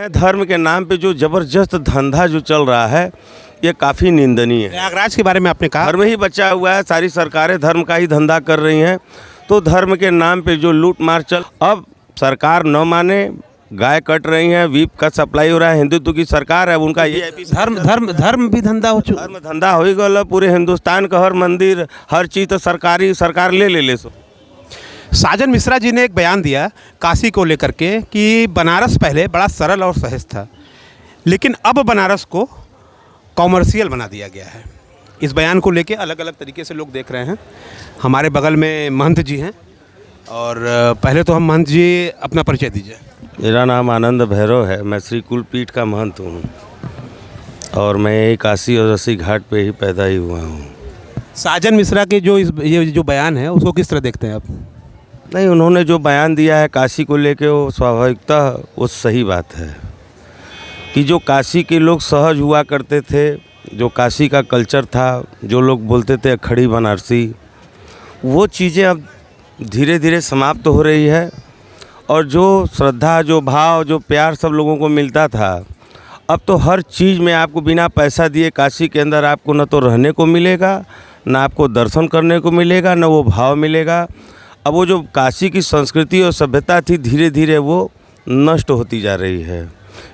है धर्म के नाम पे जो जबरदस्त धंधा जो चल रहा है ये काफ़ी निंदनीय है। प्रयागराज के बारे में आपने कहा, धर्म ही बचा हुआ है, सारी सरकारें धर्म का ही धंधा कर रही हैं। तो धर्म के नाम पे जो लूट मार चल, अब सरकार न माने, गाय कट रही हैं, वीप का सप्लाई हो रहा है। हिंदुत्व की सरकार है, उनका ये धर्म भी धंधा हो चुका। धर्म धंधा हो ही गल। पूरे हिंदुस्तान का हर मंदिर, हर चीज़ तो सरकार ले सो। साजन मिश्रा जी ने एक बयान दिया काशी को लेकर के कि बनारस पहले बड़ा सरल और सहज था, लेकिन अब बनारस को कॉमर्शियल बना दिया गया है। इस बयान को लेके अलग अलग तरीके से लोग देख रहे हैं। हमारे बगल में महंत जी हैं, और पहले तो हम महंत जी अपना परिचय दीजिए। मेरा नाम आनंद भैरव है, मैं श्री कुलपीठ का महंत हूँ और मैं काशी और रसी घाट पे ही पैदा ही हुआ हूँ। साजन मिश्रा के ये जो बयान है उसको किस तरह देखते हैं आप? नहीं, उन्होंने जो बयान दिया है काशी को लेके वो स्वाभाविकता वो सही बात है कि जो काशी के लोग सहज हुआ करते थे, जो काशी का कल्चर था, जो लोग बोलते थे अखड़ी बनारसी, वो चीज़ें अब धीरे धीरे समाप्त हो रही है। और जो श्रद्धा, जो भाव, जो प्यार सब लोगों को मिलता था, अब तो हर चीज़ में आपको बिना पैसा दिए काशी के अंदर आपको न तो रहने को मिलेगा, न आपको दर्शन करने को मिलेगा, न वो भाव मिलेगा। अब वो जो काशी की संस्कृति और सभ्यता थी धीरे धीरे वो नष्ट होती जा रही है।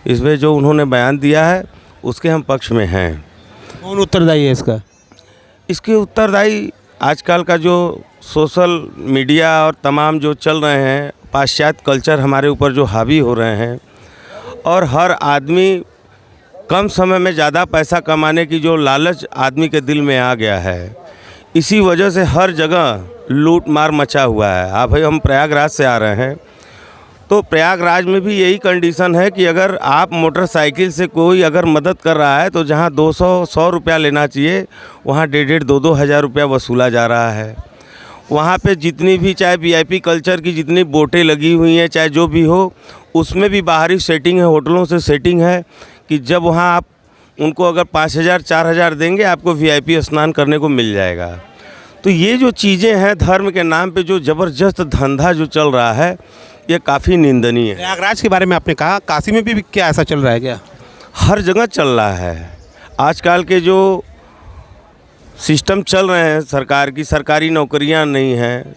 इसमें जो उन्होंने बयान दिया है उसके हम पक्ष में हैं। कौन उत्तरदायी है इसका? इसके उत्तरदायी आजकल का जो सोशल मीडिया और तमाम जो चल रहे हैं, पाश्चात्य कल्चर हमारे ऊपर जो हावी हो रहे हैं, और हर आदमी कम समय में ज़्यादा पैसा कमाने की जो लालच आदमी के दिल में आ गया है, इसी वजह से हर जगह लूट मार मचा हुआ है। आप भाई, हम प्रयागराज से आ रहे हैं तो प्रयागराज में भी यही कंडीशन है कि अगर आप मोटरसाइकिल से कोई अगर मदद कर रहा है तो जहाँ 200-100 रुपया लेना चाहिए वहाँ 1,500-2,000 हज़ार रुपया वसूला जा रहा है। वहाँ पे जितनी भी चाहे वीआईपी कल्चर की जितनी बोटें लगी हुई हैं, चाहे जो भी हो, उसमें भी बाहरी सेटिंग है, होटलों से सेटिंग है कि जब वहाँ आप उनको अगर 5,000-4,000 देंगे आपको वीआईपी स्नान करने को मिल जाएगा। तो ये जो चीज़ें हैं धर्म के नाम पे जो ज़बरदस्त धंधा जो चल रहा है ये काफ़ी निंदनीय है। प्रयागराज के बारे में आपने कहा, काशी में भी क्या ऐसा चल रहा है क्या? हर जगह चल रहा है। आजकल के जो सिस्टम चल रहे हैं सरकार की, सरकारी नौकरियां नहीं हैं,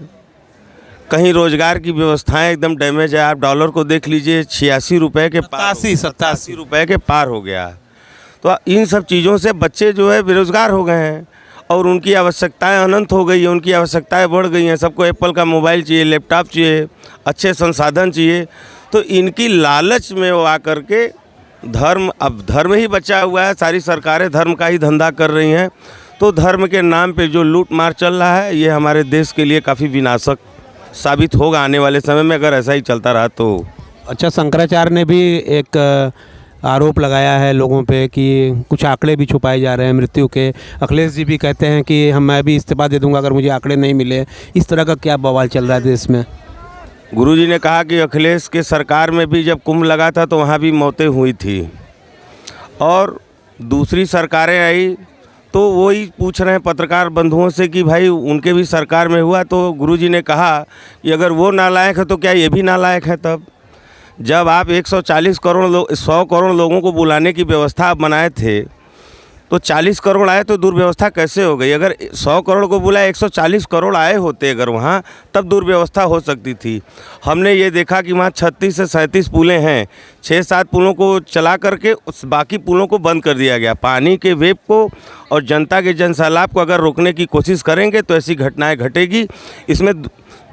कहीं रोज़गार की व्यवस्थाएं एकदम डैमेज है। आप डॉलर को देख लीजिए, 86 रुपये के पार, 87 रुपये के पार हो गया। तो इन सब चीज़ों से बच्चे जो है बेरोज़गार हो गए हैं और उनकी आवश्यकताएं अनंत हो गई हैं, उनकी आवश्यकताएं बढ़ गई हैं। सबको एप्पल का मोबाइल चाहिए, लैपटॉप चाहिए, अच्छे संसाधन चाहिए। तो इनकी लालच में वो आकर के अब धर्म ही बचा हुआ है, सारी सरकारें धर्म का ही धंधा कर रही हैं। तो धर्म के नाम पे जो लूट मार चल रहा है ये हमारे देश के लिए काफ़ी विनाशक साबित होगा आने वाले समय में, अगर ऐसा ही चलता रहा तो। अच्छा, शंकराचार्य ने भी एक आरोप लगाया है लोगों पे कि कुछ आंकड़े भी छुपाए जा रहे हैं मृत्यु के। अखिलेश जी भी कहते हैं कि मैं भी इस्तीफा दे दूंगा अगर मुझे आंकड़े नहीं मिले। इस तरह का क्या बवाल चल रहा है देश में? गुरुजी ने कहा कि अखिलेश के सरकार में भी जब कुंभ लगा था तो वहाँ भी मौतें हुई थी, और दूसरी सरकारें आई तो वही पूछ रहे हैं पत्रकार बंधुओं से कि भाई उनके भी सरकार में हुआ। तो गुरुजी ने कहा कि अगर वो नालायक है तो क्या ये भी नालायक है? तब जब आप 140 करोड़ 100 करोड़ लोगों को बुलाने की व्यवस्था आप बनाए थे तो 40 करोड़ आए तो दुर्व्यवस्था कैसे हो गई? अगर 100 करोड़ को बुलाए 140 करोड़ आए होते अगर वहाँ, तब दुर्व्यवस्था हो सकती थी। हमने ये देखा कि वहाँ 36 से 37 पुलें हैं, 6-7 पुलों को चला करके उस बाकी पुलों को बंद कर दिया गया। पानी के वेब को और जनता के जनसैलाब को अगर रोकने की कोशिश करेंगे तो ऐसी घटनाएँ घटेगी। इसमें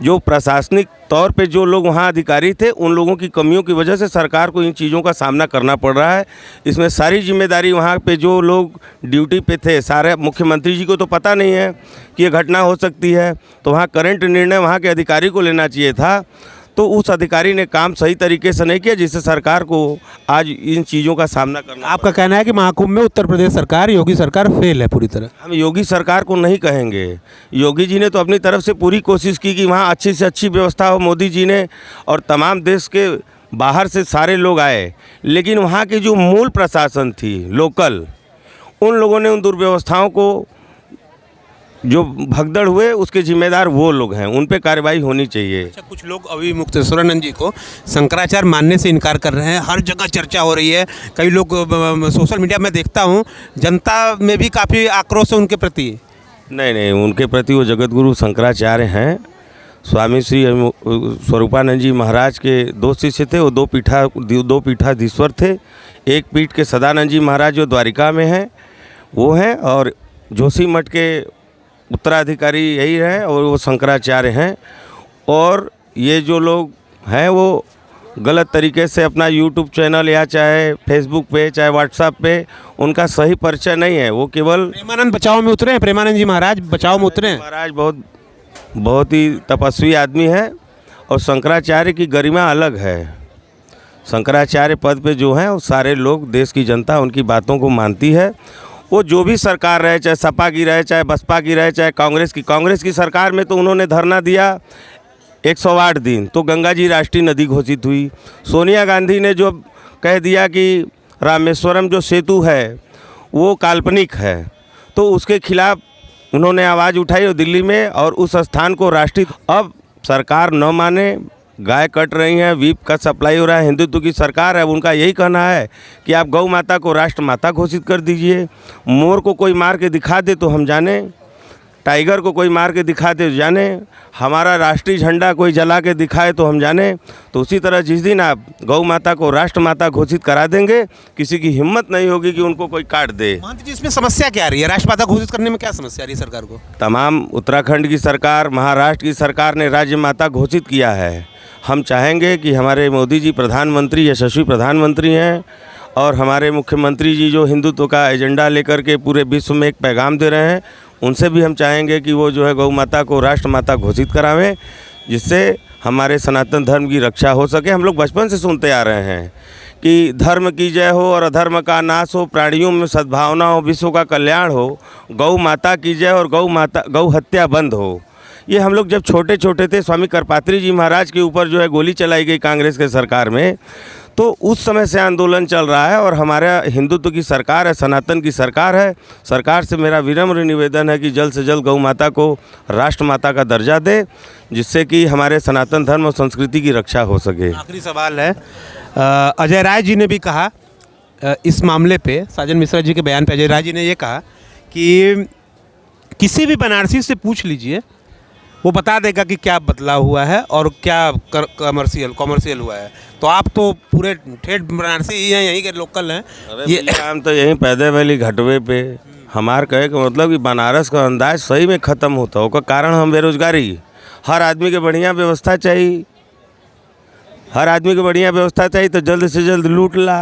जो प्रशासनिक तौर पे जो लोग वहाँ अधिकारी थे उन लोगों की कमियों की वजह से सरकार को इन चीज़ों का सामना करना पड़ रहा है। इसमें सारी जिम्मेदारी वहाँ पे जो लोग ड्यूटी पे थे, सारे मुख्यमंत्री जी को तो पता नहीं है कि ये घटना हो सकती है, तो वहाँ करंट निर्णय वहाँ के अधिकारी को लेना चाहिए था। तो उस अधिकारी ने काम सही तरीके से नहीं किया, जिससे सरकार को आज इन चीज़ों का सामना करना। आपका कहना है कि महाकुंभ में उत्तर प्रदेश सरकार, योगी सरकार फेल है पूरी तरह? हम योगी सरकार को नहीं कहेंगे। योगी जी ने तो अपनी तरफ से पूरी कोशिश की कि वहाँ अच्छी से अच्छी व्यवस्था हो। मोदी जी ने और तमाम देश के बाहर से सारे लोग आए, लेकिन वहाँ की जो मूल प्रशासन थी लोकल, उन लोगों ने उन दुर्व्यवस्थाओं को जो भगदड़ हुए उसके जिम्मेदार वो लोग हैं, उन पे कार्रवाई होनी चाहिए। अच्छा, कुछ लोग अभी मुक्तेश्वरानंद जी को शंकराचार्य मानने से इनकार कर रहे हैं, हर जगह चर्चा हो रही है। कई लोग सोशल मीडिया में देखता हूँ, जनता में भी काफ़ी आक्रोश है उनके प्रति। नहीं नहीं, उनके प्रति वो जगत गुरु शंकराचार्य हैं। स्वामी श्री स्वरूपानंद जी महाराज के दो शिष्य थे, वो दो पीठाधीश्वर थे। एक पीठ के सदानंद जी महाराज जो द्वारिका में हैं वो हैं, और जोशी मठ के उत्तराधिकारी यही हैं और वो शंकराचार्य हैं। और ये जो लोग हैं वो गलत तरीके से अपना यूट्यूब चैनल या चाहे फेसबुक पे चाहे व्हाट्सएप पे, उनका सही परिचय नहीं है। वो केवल प्रेमानंद बचाओ में उतरे हैं, प्रेमानंद जी महाराज बचाओ में उतरे हैं। महाराज बहुत ही तपस्वी आदमी है, और शंकराचार्य की गरिमा अलग है। शंकराचार्य पद पे जो हैं वो सारे लोग, देश की जनता उनकी बातों को मानती है। वो जो भी सरकार रहे, चाहे सपा की रहे, चाहे बसपा की रहे, चाहे कांग्रेस की सरकार में तो उन्होंने धरना दिया 108 दिन, तो गंगा जी राष्ट्रीय नदी घोषित हुई। सोनिया गांधी ने जो कह दिया कि रामेश्वरम जो सेतु है वो काल्पनिक है, तो उसके खिलाफ उन्होंने आवाज़ उठाई और दिल्ली में, और उस स्थान को राष्ट्रीय। अब सरकार न माने, गाय कट रही हैं, वीप का सप्लाई हो रहा है, हिंदुत्व की सरकार है। उनका यही कहना है कि आप गौ माता को राष्ट्र माता घोषित कर दीजिए। मोर को कोई मार के दिखा दे तो हम जाने, टाइगर को कोई मार के दिखा दे तो जाने, हमारा राष्ट्रीय झंडा कोई जला के दिखाए तो हम जाने। तो उसी तरह जिस दिन आप गौ माता को राष्ट्र माता घोषित करा देंगे, किसी की हिम्मत नहीं होगी कि उनको कोई काट दे। महंत जी, इसमें समस्या क्या आ रही है? राष्ट्रमाता घोषित करने में क्या समस्या आ रही है सरकार को? तमाम उत्तराखंड की सरकार, महाराष्ट्र की सरकार ने राज्य माता घोषित किया है। हम चाहेंगे कि हमारे मोदी जी प्रधानमंत्री, यशस्वी प्रधानमंत्री हैं, और हमारे मुख्यमंत्री जी जो हिंदुत्व का एजेंडा लेकर के पूरे विश्व में एक पैगाम दे रहे हैं, उनसे भी हम चाहेंगे कि वो जो है गौ माता को राष्ट्र माता घोषित करावें, जिससे हमारे सनातन धर्म की रक्षा हो सके। हम लोग बचपन से सुनते आ रहे हैं कि धर्म की जय हो और अधर्म का नाश हो, प्राणियों में सद्भावना हो, विश्व का कल्याण हो, गौ माता की जय और गौ हत्या बंद हो। ये हम लोग जब छोटे छोटे थे, स्वामी करपात्री जी महाराज के ऊपर जो है गोली चलाई गई कांग्रेस के सरकार में, तो उस समय से आंदोलन चल रहा है। और हमारा हिंदुत्व की सरकार है, सनातन की सरकार है। सरकार से मेरा विनम्र निवेदन है कि जल्द से जल्द गौ माता को राष्ट्र माता का दर्जा दे, जिससे कि हमारे सनातन धर्म और संस्कृति की रक्षा हो सके। आखिरी सवाल है, अजय राय जी ने भी कहा इस मामले पे, साजन मिश्रा जी के बयान पे अजय राय जी ने ये कहा कि किसी भी बनारसी से पूछ लीजिए, वो बता देगा कि क्या बदलाव हुआ है और क्या कमर्शियल हुआ है। तो आप तो पूरे ठेठ बनारसी ही हैं, यहीं के लोकल हैं। ये हम तो यहीं पैदे वाली घटवे पे, हमार कहे का मतलब कि बनारस का अंदाज सही में ख़त्म होता है। कारण हम बेरोजगारी, हर आदमी के बढ़िया व्यवस्था चाहिए, हर आदमी के बढ़िया व्यवस्था चाहिए, तो जल्द से जल्द लूट ला।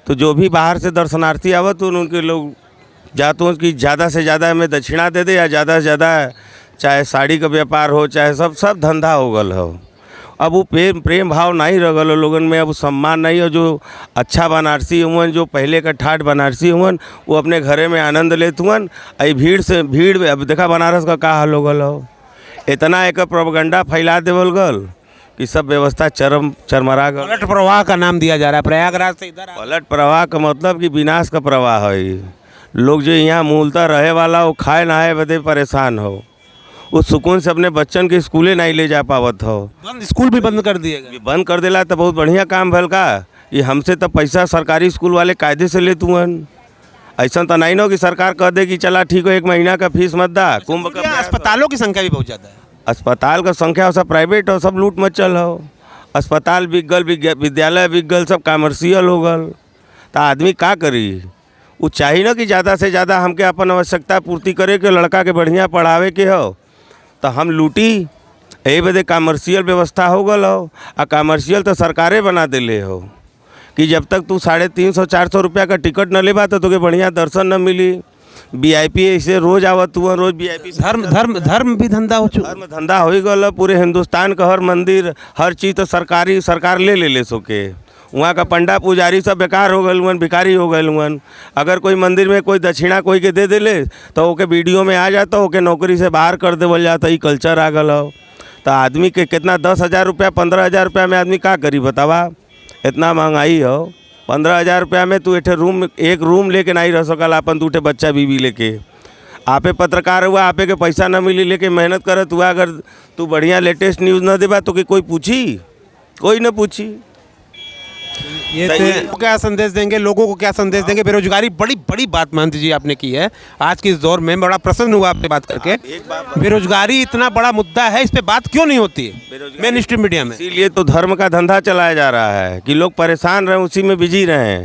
तो जो भी बाहर से दर्शनार्थी आवत तो उनके लोग जातों की ज़्यादा से ज़्यादा हमें दक्षिणा दे दे, या ज़्यादा से ज़्यादा चाहे साड़ी का व्यापार हो, चाहे सब धंधा हो गल हो। अब वो प्रेम भाव नहीं रह गल लोगन में, अब सम्मान नहीं हो। जो अच्छा बनारसी हुआ, जो पहले का ठाठ बनारसी हुआ, वो अपने घरे में आनंद लेते हुआ। आई भीड़ में अब देखा बनारस का क्या हाल हो गल हो। इतना एक प्रोपगंडा फैला देवल गल कि सब व्यवस्था चरमरा गल। पलट प्रवाह का नाम दिया जा रहा है प्रयागराज से इधर। पलट प्रवाह का मतलब कि विनाश का प्रवाह है। लोग जो यहाँ मूलतः रहे वाला वो खाए नहाए बदे परेशान हो, उस सुकून से अपने बच्चन के स्कूले नहीं ले जा पावत हो। स्कूल भी बंद कर दिए गए। बंद कर देला तो बहुत बढ़िया काम भल का। ये हमसे तो पैसा सरकारी स्कूल वाले कायदे से लेते हुए, ऐसा तो नहीं ना कि सरकार कह दे कि चला ठीक हो 1 महीना का फीस मत दा। कुंभ का अस्पतालों की संख्या भी बहुत ज़्यादा है। अस्पताल का संख्या हो, सब प्राइवेट हो, सब लूट मचल हो। अस्पताल बिक गल, विद्यालय बिक गल, सब कमर्शियल हो गल। तो आदमी का करी? वो चाहिए ना कि ज़्यादा से ज़्यादा हमके अपन आवश्यकता पूर्ति करे के, लड़का के बढ़िया पढ़ावे के हो, तो हम लूटी। यही बदे कमर्शियल व्यवस्था हो गल हो। आ कमर्शियल तो सरकारे बना दिले हो कि जब तक तू 350-400 रुपया का टिकट न लेबा तो तुके बढ़िया दर्शन न मिली। VIP ऐसे रोज आवत हुआ, रोज VIP। धर्म भी धंधा हो चुका, धर्म धंधा हो गल। पूरे हिंदुस्तान का हर मंदिर, हर चीज़ तो सरकार ले सोके। वहाँ का पंडा पुजारी सब बेकार हो गए हुआ, भिखारी हो गए हुआ। अगर कोई मंदिर में कोई दक्षिणा कोई के दे देले तो ओके वीडियो में आ जाता, ओके नौकरी से बाहर कर देवल जाता। ये कल्चर आ गल हो। तो आदमी के कितना 10,000 रुपया 15,000 रुपया में आदमी का करी बतावा? इतना महंगाई हो। 15,000 रुपया में तू एक रूम लेके नहीं रह सकल अपन, तू बच्चा बीवी लेके। आपे पत्रकार हुआ, आपे के पैसा न मिली लेके मेहनत करत हुआ, अगर तू बढ़िया लेटेस्ट न्यूज़ न देबा तो कि कोई पूछी? कोई न पूछी। ये सही है। तो क्या संदेश देंगे लोगों को, क्या संदेश देंगे? बेरोजगारी बड़ी बड़ी बात महंत जी आपने की है आज के इस दौर में, बड़ा प्रसन्न हुआ आपसे बात करके। बेरोजगारी इतना बड़ा मुद्दा है, इस पे बात क्यों नहीं होती है मेन स्ट्रीम मीडिया में? इसीलिए तो धर्म का धंधा चलाया जा रहा है कि लोग परेशान रहे, उसी में बिजी रहे।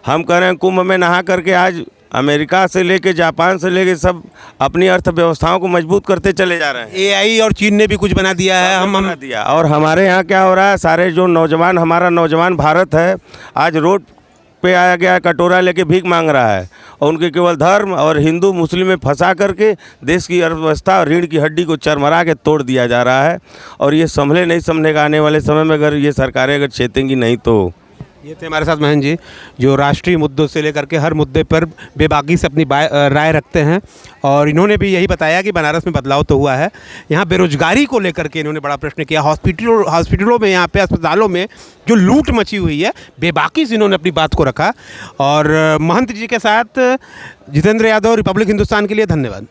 हम कह रहे हैं कुंभ में नहा करके आज अमेरिका से लेके जापान से लेके सब अपनी अर्थव्यवस्थाओं को मजबूत करते चले जा रहे हैं। एआई और चीन ने भी कुछ बना दिया है। हम बना दिया। और हमारे यहाँ क्या हो रहा है, सारे जो नौजवान, हमारा नौजवान भारत है, आज रोड पे आया गया कटोरा लेके भीख मांग रहा है, और उनके केवल धर्म और हिंदू मुस्लिम में फंसा करके देश की अर्थव्यवस्था और रीढ़ की हड्डी को चरमरा के तोड़ दिया जा रहा है। और ये संभले नहीं संभलेगा आने वाले समय में, अगर ये सरकारें अगर चेतेंगी नहीं तो। ये थे हमारे साथ महंत जी, जो राष्ट्रीय मुद्दों से लेकर के हर मुद्दे पर बेबाकी से अपनी राय रखते हैं। और इन्होंने भी यही बताया कि बनारस में बदलाव तो हुआ है। यहाँ बेरोजगारी को लेकर के इन्होंने बड़ा प्रश्न किया। हॉस्पिटलों में, यहाँ पे अस्पतालों में जो लूट मची हुई है, बेबाकी से इन्होंने अपनी बात को रखा। और महंत जी के साथ जितेंद्र यादव, रिपब्लिक हिंदुस्तान के लिए धन्यवाद।